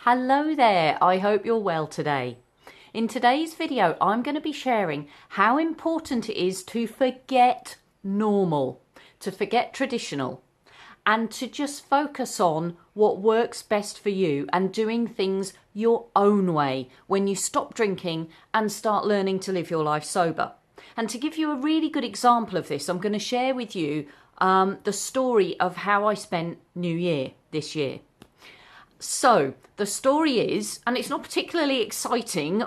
Hello there, I hope you're well today. In today's video, I'm going to be sharing how important it is to forget normal, to forget traditional, and to just focus on what works best for you and doing things your own way when you stop drinking and start learning to live your life sober. And to give you a really good example of this, I'm going to share with you the story of how I spent New Year this year. So the story is, and it's not particularly exciting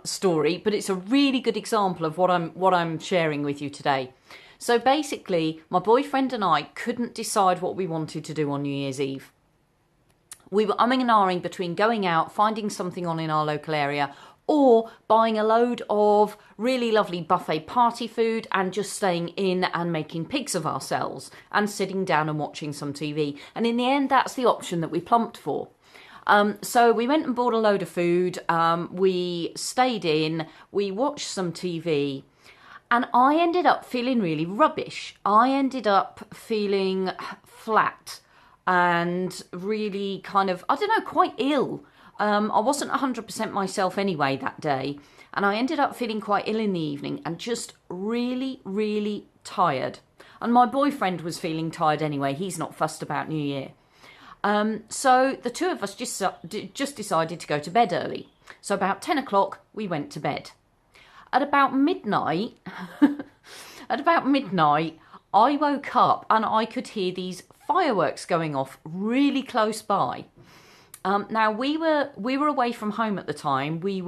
story, but it's a really good example of what I'm sharing with you today. So basically, my boyfriend and I couldn't decide what we wanted to do on New Year's Eve. We were umming and ahhing between going out, finding something on in our local area, or buying a load of really lovely buffet party food and just staying in and making pigs of ourselves and sitting down and watching some TV. And in the end, that's the option that we plumped for. So we went and bought a load of food, we stayed in, we watched some TV, and I ended up feeling really rubbish. I ended up feeling flat and really kind of, quite ill. I wasn't 100% myself anyway that day, and I ended up feeling quite ill in the evening and just really, really tired. And my boyfriend was feeling tired anyway. He's not fussed about New Year. So the two of us just decided to go to bed early. So about 10 o'clock, we went to bed. At about midnight, I woke up and I could hear these fireworks going off really close by. Now we were away from home at the time. We'd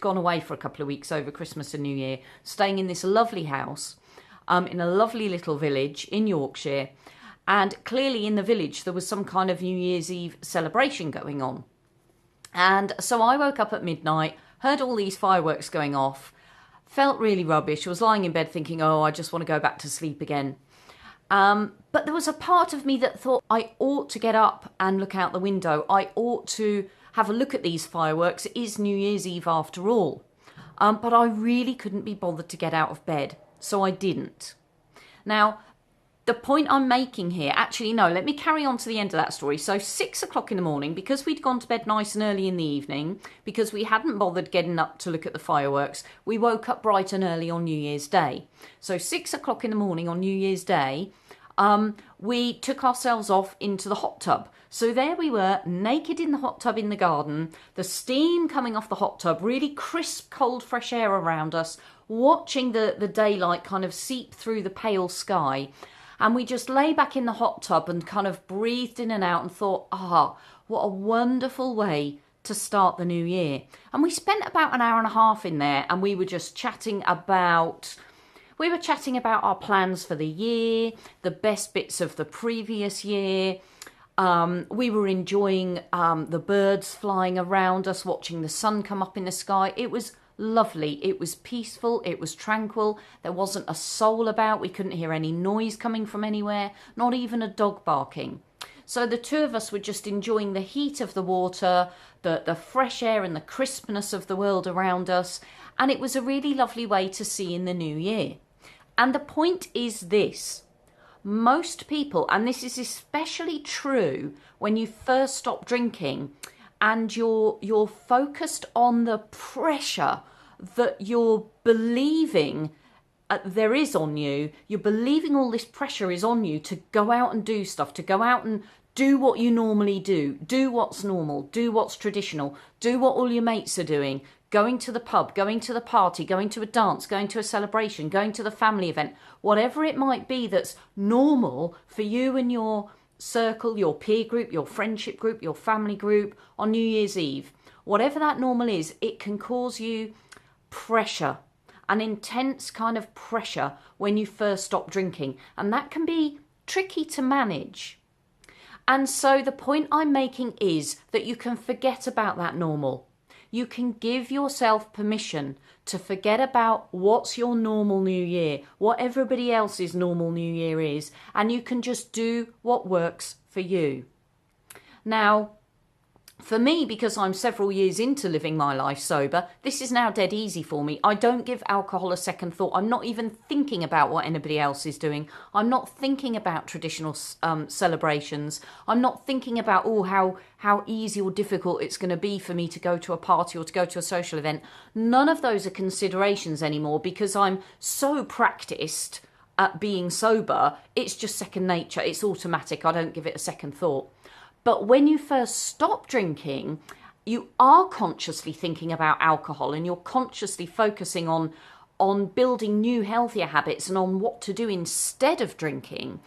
gone away for a couple of weeks over Christmas and New Year, staying in this lovely house, in a lovely little village in Yorkshire. And clearly in the village, there was some kind of New Year's Eve celebration going on. And so I woke up at midnight, heard all these fireworks going off, felt really rubbish, was lying in bed thinking, oh, I just want to go back to sleep again. But there was a part of me that thought I ought to get up and look out the window. I ought to have a look at these fireworks. It is New Year's Eve after all. But I really couldn't be bothered to get out of bed, so I didn't. Now, the point I'm making here, actually, no, let me carry on to the end of that story. So 6 o'clock in the morning, because we'd gone to bed nice and early in the evening, because we hadn't bothered getting up to look at the fireworks, we woke up bright and early on New Year's Day. So 6 o'clock in the morning on New Year's Day, we took ourselves off into the hot tub. So there we were, naked in the hot tub in the garden, the steam coming off the hot tub, really crisp, cold, fresh air around us, watching the daylight kind of seep through the pale sky. And we just lay back in the hot tub and kind of breathed in and out and thought, what a wonderful way to start the new year. And we spent about an hour and a half in there, and we were just chatting about our plans for the year, the best bits of the previous year. We were enjoying the birds flying around us, watching the sun come up in the sky. It was lovely. It was peaceful. It was tranquil. There wasn't a soul about. We couldn't hear any noise coming from anywhere, not even a dog barking. So the two of us were just enjoying the heat of the water, the fresh air and the crispness of the world around us. And it was a really lovely way to see in the new year. And the point is this. Most people, and this is especially true when you first stop drinking, and you're focused on the pressure that you're believing there is on you. You're believing all this pressure is on you to go out and do stuff, to go out and do what you normally do what's normal, do what's traditional, do what all your mates are doing, going to the pub, going to the party, going to a dance, going to a celebration, going to the family event, whatever it might be that's normal for you and your circle, your peer group, your friendship group, your family group on New Year's Eve. Whatever that normal is, it can cause you pressure, an intense kind of pressure when you first stop drinking. And that can be tricky to manage. And so the point I'm making is that you can forget about that normal. You can give yourself permission to forget about what's your normal New Year, what everybody else's normal New Year is, and you can just do what works for you. Now, For me, because I'm several years into living my life sober, this is now dead easy for me. I don't give alcohol a second thought. I'm not even thinking about what anybody else is doing. I'm not thinking about traditional celebrations. I'm not thinking about, how easy or difficult it's going to be for me to go to a party or to go to a social event. None of those are considerations anymore because I'm so practiced at being sober. It's just second nature. It's automatic. I don't give it a second thought. But when you first stop drinking, you are consciously thinking about alcohol and you're consciously focusing on building new, healthier habits and on what to do instead of drinking.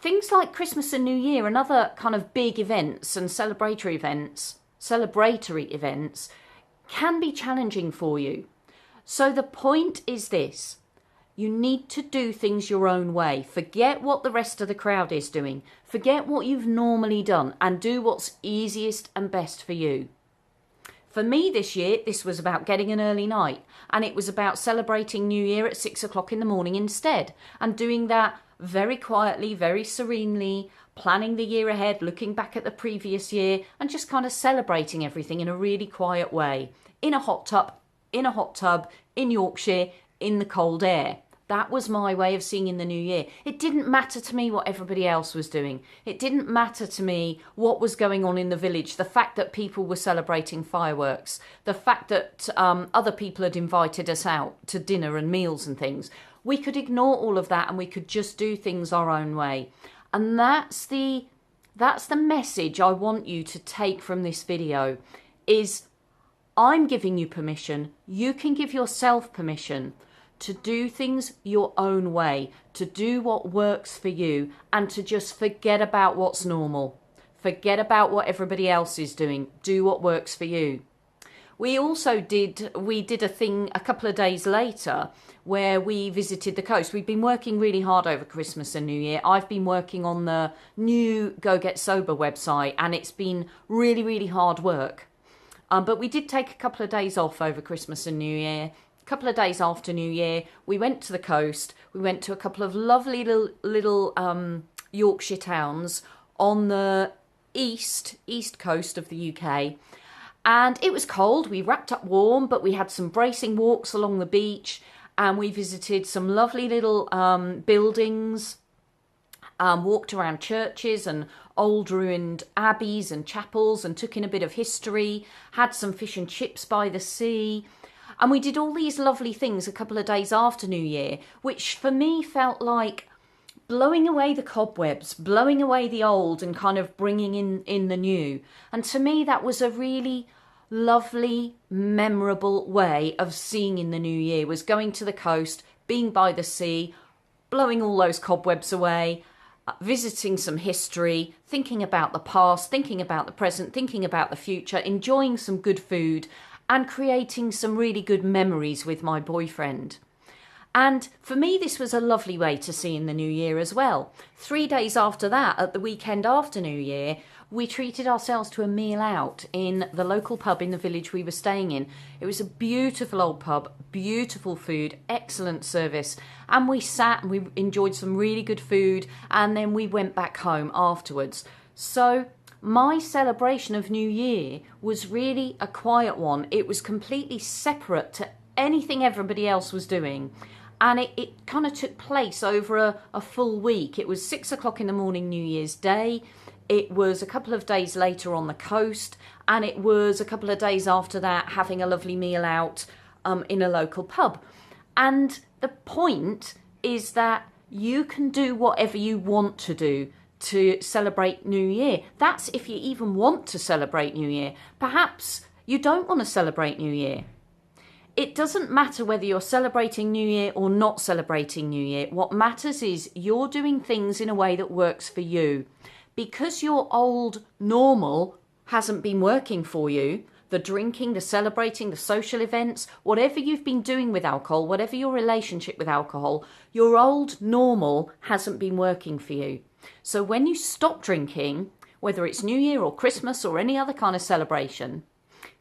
Things like Christmas and New Year and other kind of big events and celebratory events can be challenging for you. So the point is this. You need to do things your own way. Forget what the rest of the crowd is doing. Forget what you've normally done and do what's easiest and best for you. For me this year, this was about getting an early night, and it was about celebrating New Year at 6 o'clock in the morning instead, and doing that very quietly, very serenely, planning the year ahead, looking back at the previous year, and just kind of celebrating everything in a really quiet way. In a hot tub, in Yorkshire, in the cold air. That was my way of seeing in the new year. It didn't matter to me what everybody else was doing. It didn't matter to me what was going on in the village. The fact that people were celebrating fireworks. The fact that other people had invited us out to dinner and meals and things. We could ignore all of that and we could just do things our own way. And that's the message I want you to take from this video is I'm giving you permission. You can give yourself permission to do things your own way, to do what works for you, and to just forget about what's normal. Forget about what everybody else is doing. Do what works for you. We did a thing a couple of days later where we visited the coast. We've been working really hard over Christmas and New Year. I've been working on the new Go Get Sober website, and it's been really, really hard work. But we did take a couple of days off over Christmas and New Year. Couple of days after New Year, we went to the coast. We went to a couple of lovely little Yorkshire towns on the east coast of the UK. And it was cold. We wrapped up warm, but we had some bracing walks along the beach, and we visited some lovely little buildings, walked around churches and old ruined abbeys and chapels, and took in a bit of history, had some fish and chips by the sea. And we did all these lovely things a couple of days after New Year, which for me felt like blowing away the cobwebs, blowing away the old and kind of bringing in the new. And to me, that was a really lovely, memorable way of seeing in the new year, was going to the coast, being by the sea, blowing all those cobwebs away, visiting some history, thinking about the past, thinking about the present, thinking about the future, enjoying some good food, and creating some really good memories with my boyfriend. And for me, this was a lovely way to see in the new year as well. 3 days after that, at the weekend after New Year, we treated ourselves to a meal out in the local pub in the village we were staying in. It was a beautiful old pub, beautiful food, excellent service. And we sat and we enjoyed some really good food, and then we went back home afterwards. So my celebration of New Year was really a quiet one. It was completely separate to anything everybody else was doing. And it kind of took place over a full week. It was 6 o'clock in the morning New Year's Day. It was a couple of days later on the coast. And it was a couple of days after that having a lovely meal out in a local pub. And the point is that you can do whatever you want to do to celebrate New Year. That's if you even want to celebrate New Year. Perhaps you don't want to celebrate New Year. It doesn't matter whether you're celebrating New Year or not celebrating New Year. What matters is you're doing things in a way that works for you. Because your old normal hasn't been working for you, the drinking, the celebrating, the social events, whatever you've been doing with alcohol, whatever your relationship with alcohol, your old normal hasn't been working for you. So when you stop drinking, whether it's New Year or Christmas or any other kind of celebration,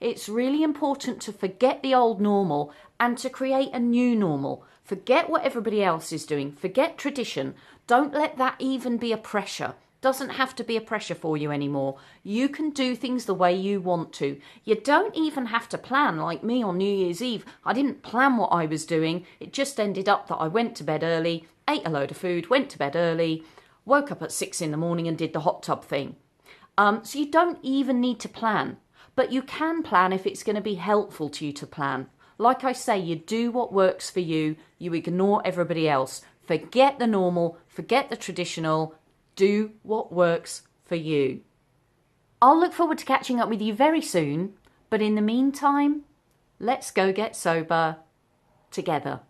it's really important to forget the old normal and to create a new normal. Forget what everybody else is doing. Forget tradition. Don't let that even be a pressure. doesn't have to be a pressure for you anymore. You can do things the way you want to. You don't even have to plan like me on New Year's Eve. I didn't plan what I was doing. It just ended up that I went to bed early, ate a load of food, went to bed early, woke up at 6 in the morning and did the hot tub thing. So you don't even need to plan, but you can plan if it's going to be helpful to you to plan. Like I say, you do what works for you. You ignore everybody else. Forget the normal, forget the traditional. Do what works for you. I'll look forward to catching up with you very soon, but in the meantime, let's go get sober together.